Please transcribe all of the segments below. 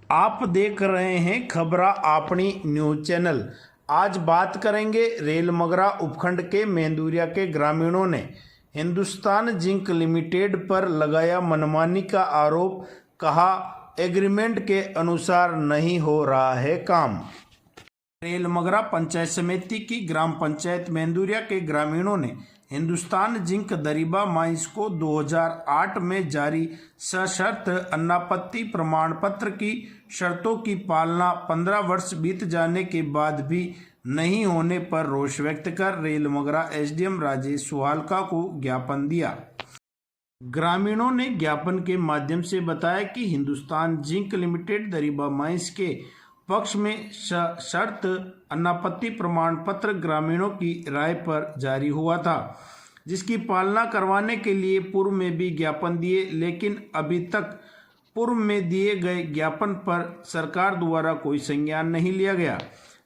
आप देख रहे हैं खबरा अपनी न्यूज चैनल। आज बात करेंगे रेलमगरा उपखंड के मेंदुरिया के ग्रामीणों ने हिंदुस्तान जिंक लिमिटेड पर लगाया मनमानी का आरोप। कहा, एग्रीमेंट के अनुसार नहीं हो रहा है काम। रेलमगरा पंचायत समिति की ग्राम पंचायत मेंदुरिया के ग्रामीणों ने हिंदुस्तान जिंक दरीबा माइंस को 2008 में जारी सशर्त अनापत्ति प्रमाण पत्र की शर्तों की पालना 15 वर्ष बीत जाने के बाद भी नहीं होने पर रोष व्यक्त कर रेलमगरा एसडीएम राजेश सुहालका को ज्ञापन दिया। ग्रामीणों ने ज्ञापन के माध्यम से बताया कि Hindustan zinc limited Dariba mines के पक्ष में शर्त अनापत्ति प्रमाण पत्र ग्रामीणों की राय पर जारी हुआ था, जिसकी पालना करवाने के लिए पूर्व में भी ज्ञापन दिए, लेकिन अभी तक पूर्व में दिए गए ज्ञापन पर सरकार द्वारा कोई संज्ञान नहीं लिया गया,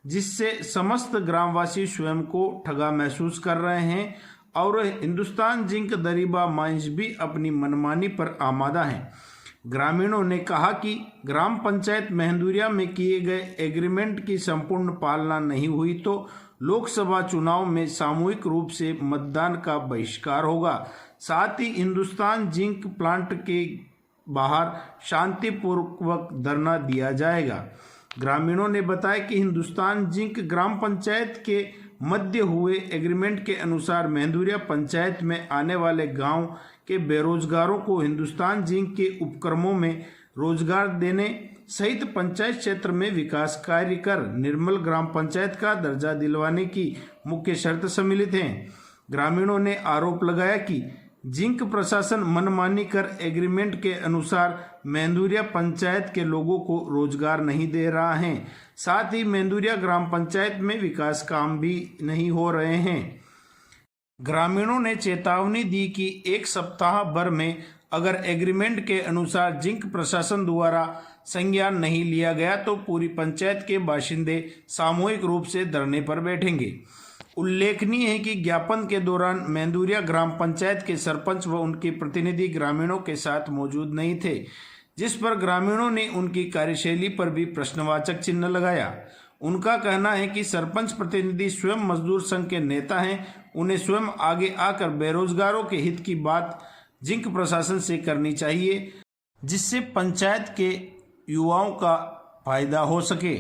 जिससे समस्त ग्रामवासी स्वयं को ठगा महसूस कर रहे हैं और हिंदुस्तान जिंक दरीबा माइंस भी अपनी मनमानी पर आमादा है। ग्रामीणों ने कहा कि ग्राम पंचायत मेंदुरिया में किए गए एग्रीमेंट की संपूर्ण पालना नहीं हुई तो लोकसभा चुनाव में सामूहिक रूप से मतदान का बहिष्कार होगा। साथ ही हिंदुस्तान जिंक प्लांट के बाहर शांतिपूर्वक धरना दिया जाएगा। ग्रामीणों ने बताया कि हिंदुस्तान जिंक ग्राम पंचायत के मध्य हुए एग्रीमेंट के अनुसार मेंदुरिया पंचायत में आने वाले गांव के बेरोजगारों को हिंदुस्तान जिंक के उपक्रमों में रोजगार देने सहित पंचायत क्षेत्र में विकास कार्य कर निर्मल ग्राम पंचायत का दर्जा दिलवाने की मुख्य शर्त सम्मिलित हैं। ग्रामीणों ने आरोप लगाया कि जिंक प्रशासन मनमानी कर एग्रीमेंट के अनुसार मेंदुरिया पंचायत के लोगों को रोजगार नहीं दे रहा है। साथ ही मेंदुरिया ग्राम पंचायत में विकास काम भी नहीं हो रहे हैं। ग्रामीणों ने चेतावनी दी कि एक सप्ताह भर में अगर एग्रीमेंट के अनुसार जिंक प्रशासन द्वारा संज्ञान नहीं लिया गया तो पूरी पंचायत के बाशिंदे सामूहिक रूप से धरने पर बैठेंगे। उल्लेखनीय है कि ज्ञापन के दौरान मेंदुरिया ग्राम पंचायत के सरपंच व उनके प्रतिनिधि ग्रामीणों के साथ मौजूद नहीं थे, जिस पर ग्रामीणों ने उनकी कार्यशैली पर भी प्रश्नवाचक चिन्ह लगाया। उनका कहना है कि सरपंच प्रतिनिधि स्वयं मजदूर संघ के नेता हैं, उन्हें स्वयं आगे आकर बेरोजगारों के हित की बात जिंक प्रशासन से करनी चाहिए, जिससे पंचायत के युवाओं का फायदा हो सके।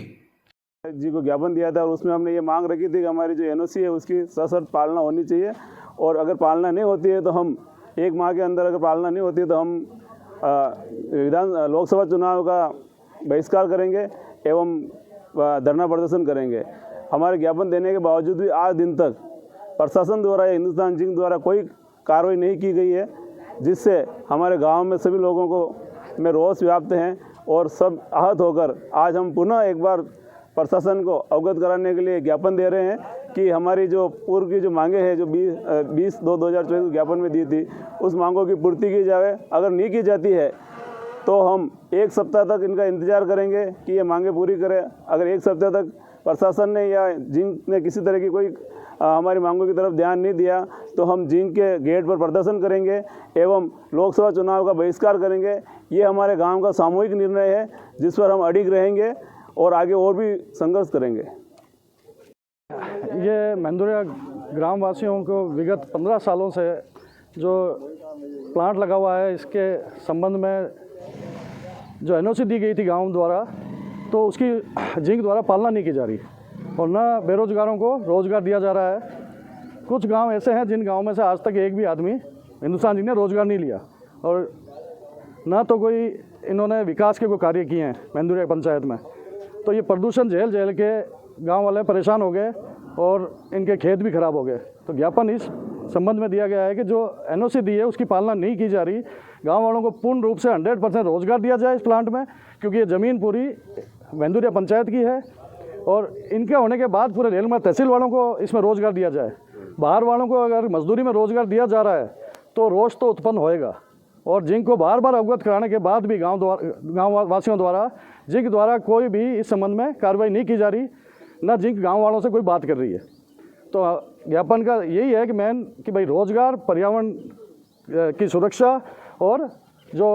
जी को ज्ञापन दिया था और उसमें हमने ये मांग रखी थी कि हमारी जो एनओसी है उसकी सशर्त पालना होनी चाहिए, और अगर पालना नहीं होती है तो हम 1 माह के अंदर अगर पालना नहीं होती है तो हम लोकसभा चुनाव का बहिष्कार करेंगे एवं धरना प्रदर्शन करेंगे। हमारे ज्ञापन देने के बावजूद भी आज दिन तक प्रशासन द्वारा या हिंदुस्तान जिंक द्वारा कोई कार्रवाई नहीं की गई है, जिससे हमारे गांव में सभी लोगों को में रोष व्याप्त हैं और सब आहत होकर आज हम पुनः एक बार प्रशासन को अवगत कराने के लिए ज्ञापन दे रहे हैं कि हमारी जो पूर्व की जो मांगे हैं जो 20/2/2024 ज्ञापन में दी थी उस मांगों की पूर्ति की जाए। अगर नहीं की जाती है तो हम 1 सप्ताह तक इनका इंतजार करेंगे कि ये मांगे पूरी करें। अगर 1 सप्ताह तक प्रशासन ने या जिंक ने किसी तरह की कोई हमारी मांगों की तरफ ध्यान नहीं दिया तो हम जिंक के गेट पर प्रदर्शन करेंगे एवं लोकसभा चुनाव का बहिष्कार करेंगे। ये हमारे गांव का सामूहिक निर्णय है जिस पर हम अडिग रहेंगे और आगे और भी संघर्ष करेंगे। ये मेंदुरिया ग्राम वासियों को विगत 15 सालों से जो प्लांट लगा हुआ है इसके संबंध में जो एनओसी दी गई थी गांव द्वारा, तो उसकी जिंक द्वारा पालना नहीं की जा रही और न बेरोजगारों को रोज़गार दिया जा रहा है। कुछ गांव ऐसे हैं जिन गांव में से आज तक एक भी आदमी हिंदुस्तान जिंक ने रोज़गार नहीं लिया और न तो कोई इन्होंने विकास के कोई कार्य किए हैं मेंदुरिया पंचायत में। तो ये प्रदूषण झेल झेल के गांव वाले परेशान हो गए और इनके खेत भी खराब हो गए। तो ज्ञापन इस संबंध में दिया गया है कि जो एनओसी दी है उसकी पालना नहीं की जा रही। गांव वालों को पूर्ण रूप से 100% रोजगार दिया जाए इस प्लांट में, क्योंकि ये ज़मीन पूरी मेंदुरिया पंचायत की है और इनके होने के बाद पूरे रेलमगरा तहसील वालों को इसमें रोजगार दिया जाए। बाहर वालों को अगर मजदूरी में रोजगार दिया जा रहा है तो रोष तो उत्पन्न होएगा और जिंक को बार बार अवगत कराने के बाद भी गाँव वासियों द्वारा जिंक द्वारा कोई भी इस संबंध में कार्रवाई नहीं की जा रही, न जिंक गाँव वालों से कोई बात कर रही है। तो ज्ञापन का यही है कि भाई रोजगार, पर्यावरण की सुरक्षा और जो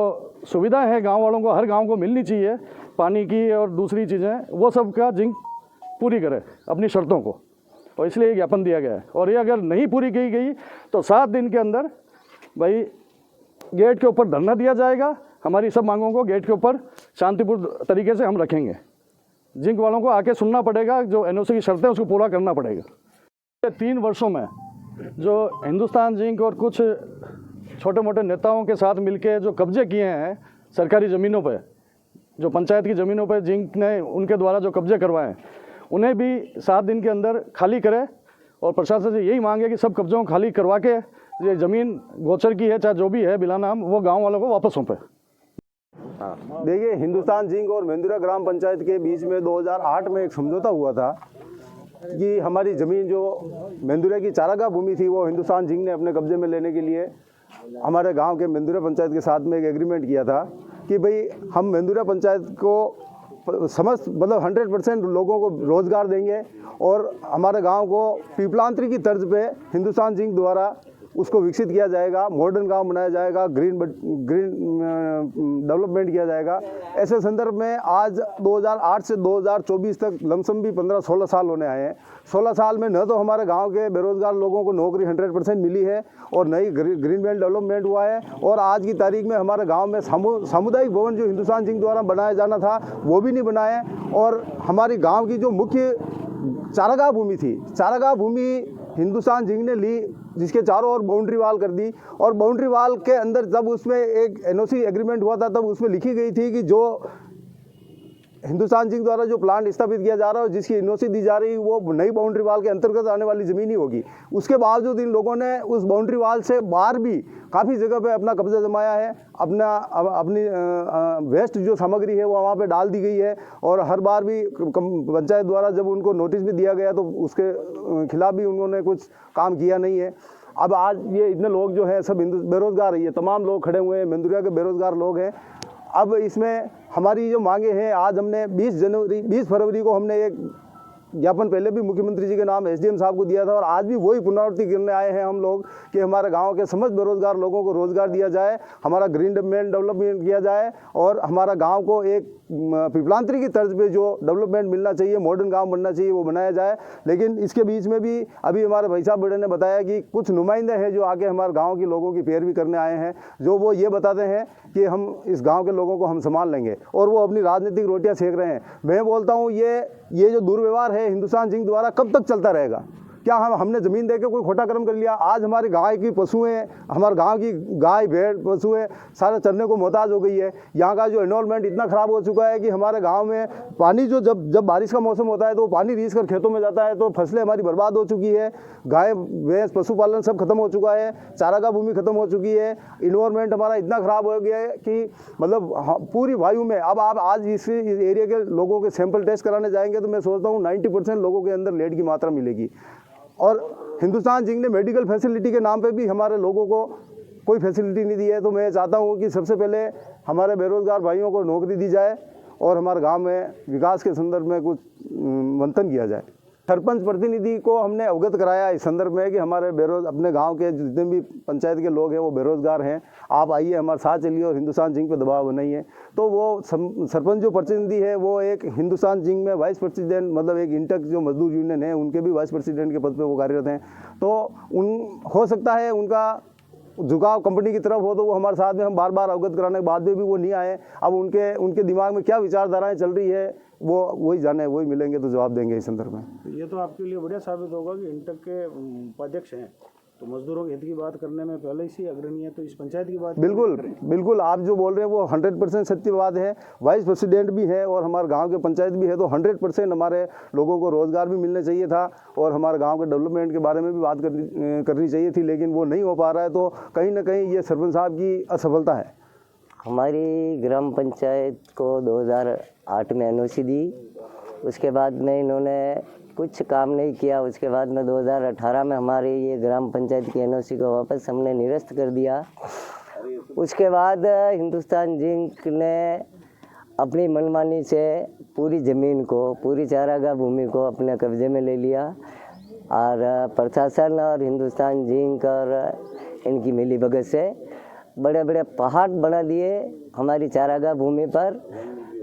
सुविधाएं हैं गांव वालों को, हर गांव को मिलनी चाहिए, पानी की और दूसरी चीज़ें, वो सब का जिंक पूरी करे अपनी शर्तों को, और इसलिए ये ज्ञापन दिया गया है। और ये अगर नहीं पूरी की गई तो 7 दिन के अंदर भाई गेट के ऊपर धरना दिया जाएगा। हमारी सब मांगों को गेट के ऊपर शांतिपूर्ण तरीके से हम रखेंगे। जिंक वालों को आके सुनना पड़ेगा, जो एनओसी की शर्तें उसको पूरा करना पड़ेगा। 3 वर्षों में जो हिंदुस्तान जिंक और कुछ छोटे मोटे नेताओं के साथ मिलके जो कब्जे किए हैं सरकारी ज़मीनों पे, जो पंचायत की ज़मीनों पे जिंक ने उनके द्वारा जो कब्जे करवाए हैं, उन्हें भी 7 दिन के अंदर खाली करे। और प्रशासन से यही मांग है कि सब कब्जों को खाली करवा के ये ज़मीन गोचर की है चाहे जो भी है बिला नाम, वो गाँव वालों को वापस सौंपे। देखिए, हिंदुस्तान जिंक और मेंदुरा ग्राम पंचायत के बीच में 2008 में एक समझौता हुआ था कि हमारी ज़मीन जो मेंदुरा की चारागाह भूमि थी वो हिंदुस्तान जिंक ने अपने कब्जे में लेने के लिए हमारे गांव के मेंदुरा पंचायत के साथ में एक एग्रीमेंट किया था कि भाई हम मेंदुरा पंचायत को समस्त मतलब 100% लोगों को रोज़गार देंगे और हमारे गांव को पीपलांतरी की तर्ज पे हिंदुस्तान जिंक द्वारा उसको विकसित किया जाएगा, मॉडर्न गांव बनाया जाएगा, ग्रीन डेवलपमेंट किया जाएगा। ऐसे संदर्भ में आज 2008 से 2024 तक लमसम भी 15-16 साल होने आए हैं। 16 साल में न तो हमारे गांव के बेरोजगार लोगों को नौकरी 100% मिली है और नई ग्रीन बेल्ट डेवलपमेंट हुआ है, और आज की तारीख में हमारे गाँव में सामुदायिक भवन जो हिंदुस्तान जिंक द्वारा बनाया जाना था वो भी नहीं बना है। और हमारी गाँव की जो मुख्य चारागाह भूमि थी, चारागाह भूमि हिंदुस्तान जिंक ने ली, जिसके चारों ओर बाउंड्री वाल कर दी। और बाउंड्री वाल के अंदर जब उसमें एक एनओसी एग्रीमेंट हुआ था तब उसमें लिखी गई थी कि जो हिंदुस्तान जिंक द्वारा जो प्लांट स्थापित किया जा रहा है और जिसकी एनओसी दी जा रही है वो नई बाउंड्री वाल के अंतर्गत आने वाली ज़मीन ही होगी। उसके बावजूद इन लोगों ने उस बाउंड्री वाल से बाहर भी काफ़ी जगह पे अपना कब्जा जमाया है। अपनी वेस्ट जो सामग्री है वो वहाँ पे डाल दी गई है, और हर बार भी पंचायत द्वारा जब उनको नोटिस भी दिया गया तो उसके खिलाफ भी उन्होंने कुछ काम किया नहीं है। अब आज ये इतने लोग जो है सब बेरोजगार है, तमाम लोग खड़े हुए हैं, मेंदुरिया के बेरोजगार लोग हैं। अब इसमें हमारी जो मांगे हैं, आज हमने 20 फरवरी को हमने एक ज्ञापन पहले भी मुख्यमंत्री जी के नाम एसडीएम साहब को दिया था, और आज भी वही पुनरावृत्ति करने आए हैं हम लोग कि हमारे गांव के समस्त बेरोजगार लोगों को रोजगार दिया जाए, हमारा ग्रीन डेवलपमेंट किया जाए, और हमारा गांव को एक पीपलांतरी की तर्ज पे जो डेवलपमेंट मिलना चाहिए, मॉडर्न गांव बनना चाहिए, वो बनाया जाए। लेकिन इसके बीच में भी अभी हमारे भाई साहब बड़े ने बताया कि कुछ नुमाइंदे हैं जो आके हमारे गाँव के लोगों की पैरवी करने आए हैं, जो वो ये बताते हैं कि हम इस गाँव के लोगों को हम संभाल लेंगे, और वो अपनी राजनीतिक रोटियाँ सेक रहे हैं। मैं बोलता हूँ ये जो दुर्व्यवहार है हिंदुस्तान जिंक द्वारा कब तक चलता रहेगा? क्या हमने ज़मीन देके कोई खोटा कर्म कर लिया? आज हमारी गाय की पशु हैं, हमारे गांव की गाय भेड़ पशु हैं, सारे चरने को मोहताज हो गई है। यहाँ का जो एनवायरनमेंट इतना ख़राब हो चुका है कि हमारे गांव में पानी जो जब बारिश का मौसम होता है तो पानी रीस कर खेतों में जाता है, तो फसलें हमारी बर्बाद हो चुकी है। गाय भैंस पशुपालन सब खत्म हो चुका है, चारागाह भूमि खत्म हो चुकी है, इन्वायरमेंट हमारा इतना ख़राब हो गया है कि मतलब पूरी वायु में अब आप आज इस एरिया के लोगों के सैंपल टेस्ट कराने जाएंगे तो मैं सोचता हूँ 90% लोगों के अंदर लेड की मात्रा मिलेगी। और हिंदुस्तान जिंक ने मेडिकल फैसिलिटी के नाम पे भी हमारे लोगों को कोई फैसिलिटी नहीं दी है। तो मैं चाहता हूँ कि सबसे पहले हमारे बेरोजगार भाइयों को नौकरी दी जाए और हमारे गांव में विकास के संदर्भ में कुछ मंथन किया जाए। सरपंच प्रतिनिधि को हमने अवगत कराया इस संदर्भ में कि हमारे अपने गांव के जितने भी पंचायत के लोग हैं वो बेरोजगार हैं, आप आइए हमारे साथ चलिए और हिंदुस्तान जिंक पे दबाव बनाइए। तो वो सरपंच जो प्रतिनिधि है वो एक हिंदुस्तान जिंक में वाइस प्रेसिडेंट, मतलब एक इंटक जो मजदूर यूनियन है उनके भी वाइस प्रेसिडेंट के पद पे वो कार्यरत हैं। तो हो सकता है उनका झुकाव कंपनी की तरफ हो, तो वो हमारे साथ में हम बार बार अवगत कराने के बाद भी वो नहीं आए। अब उनके दिमाग में क्या विचारधाराएँ चल रही है वो वही जाने, वही मिलेंगे तो जवाब देंगे इस संदर्भ में। ये तो आपके लिए बढ़िया साबित होगा कि इंटक के उपाध्यक्ष हैं तो मजदूरों के हित की बात करने में पहले से अग्रणी है, तो इस पंचायत की बात बिल्कुल आप जो बोल रहे हैं वो 100% सत्य बात है। वाइस प्रेसिडेंट भी है और हमारे गांव के पंचायत भी है, तो 100% हमारे लोगों को रोजगार भी मिलने चाहिए था और हमारे गांव के डेवलपमेंट के बारे में भी बात करनी चाहिए थी, लेकिन वो नहीं हो पा रहा है। तो कहीं ना कहीं ये सरपंच साहब की असफलता है। हमारी ग्राम पंचायत को 2008 में एनओसी दी, उसके बाद में इन्होंने कुछ काम नहीं किया। उसके बाद में 2018 में हमारी ये ग्राम पंचायत की एनओसी को वापस हमने निरस्त कर दिया। उसके बाद हिंदुस्तान जिंक ने अपनी मनमानी से पूरी ज़मीन को, पूरी चारागाह भूमि को अपने कब्जे में ले लिया और प्रशासन और हिंदुस्तान जिंक और इनकी मिली भगत से बड़े बड़े पहाड़ बना दिए हमारी चारागाह भूमि पर,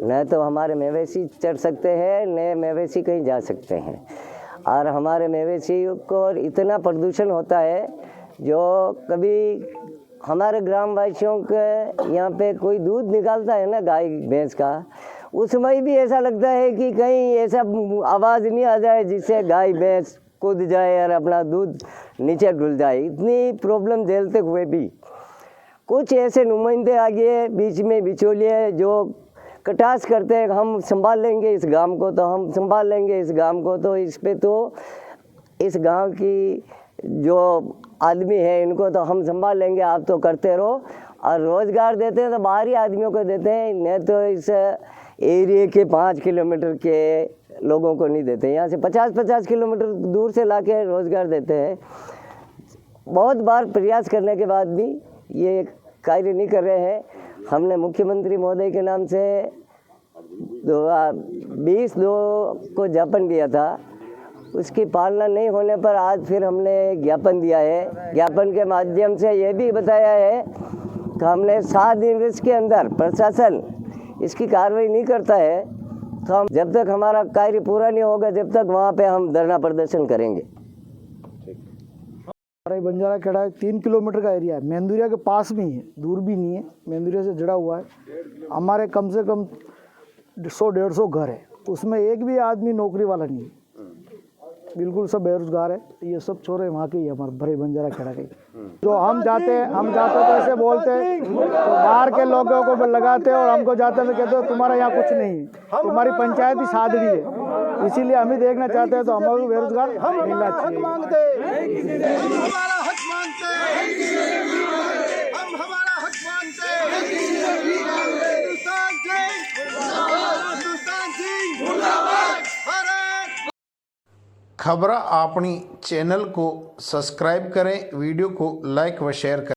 न तो हमारे मवेशी चढ़ सकते हैं न मवेशी कहीं जा सकते हैं। और हमारे मवेशी को इतना प्रदूषण होता है जो कभी हमारे ग्रामवासियों के यहाँ पे कोई दूध निकालता है ना गाय भैंस का, उसमें भी ऐसा लगता है कि कहीं ऐसा आवाज़ नहीं आ जाए जिससे गाय भैंस कूद जाए और अपना दूध नीचे डुल जाए। इतनी प्रॉब्लम झेलते हुए भी कुछ ऐसे नुमाइंदे आ गए बीच में बिचौलिए जो कटास करते हैं, हम संभाल लेंगे इस गांव को, तो हम संभाल लेंगे इस गांव को, तो इस पे तो इस गांव की जो आदमी है इनको तो हम संभाल लेंगे, आप तो करते रहो। और रोज़गार देते हैं तो बाहरी आदमियों को देते हैं, न तो इस एरिया के 5 किलोमीटर के लोगों को नहीं देते। यहाँ से 50-50 किलोमीटर दूर से लाके रोज़गार देते हैं। बहुत बार प्रयास करने के बाद भी ये कार्य नहीं कर रहे हैं। हमने मुख्यमंत्री महोदय के नाम से 20/2 को ज्ञापन दिया था, उसकी पालना नहीं होने पर आज फिर हमने ज्ञापन दिया है। ज्ञापन के माध्यम से ये भी बताया है कि हमने 7 दिन के अंदर प्रशासन इसकी कार्रवाई नहीं करता है तो हम जब तक हमारा कार्य पूरा नहीं होगा जब तक वहाँ पे हम धरना प्रदर्शन करेंगे। हमारा बंजारा खेड़ा 3 किलोमीटर का एरिया है, मेंदुरिया के पास में ही है, दूर भी नहीं है, मेंदुरिया से जुड़ा हुआ है। हमारे कम से कम 100-150 घर है, उसमें एक भी आदमी नौकरी वाला नहीं है, बिल्कुल सब बेरोजगार है। ये सब छोरे वहाँ के ही हमारे भरे बंजारा खेड़ा के। जो हम जाते तो ऐसे बोलते तो बाहर के लोगों को लगाते और हमको जाते तो कहते तुम्हारा यहाँ कुछ नहीं है, तुम्हारी पंचायत ही सादड़ी है। इसीलिए हम ही देखना चाहते हैं तो हमें भी बेरोजगार मिलना खबरा अपनी चैनल को सब्सक्राइब करें, वीडियो को लाइक व शेयर करें।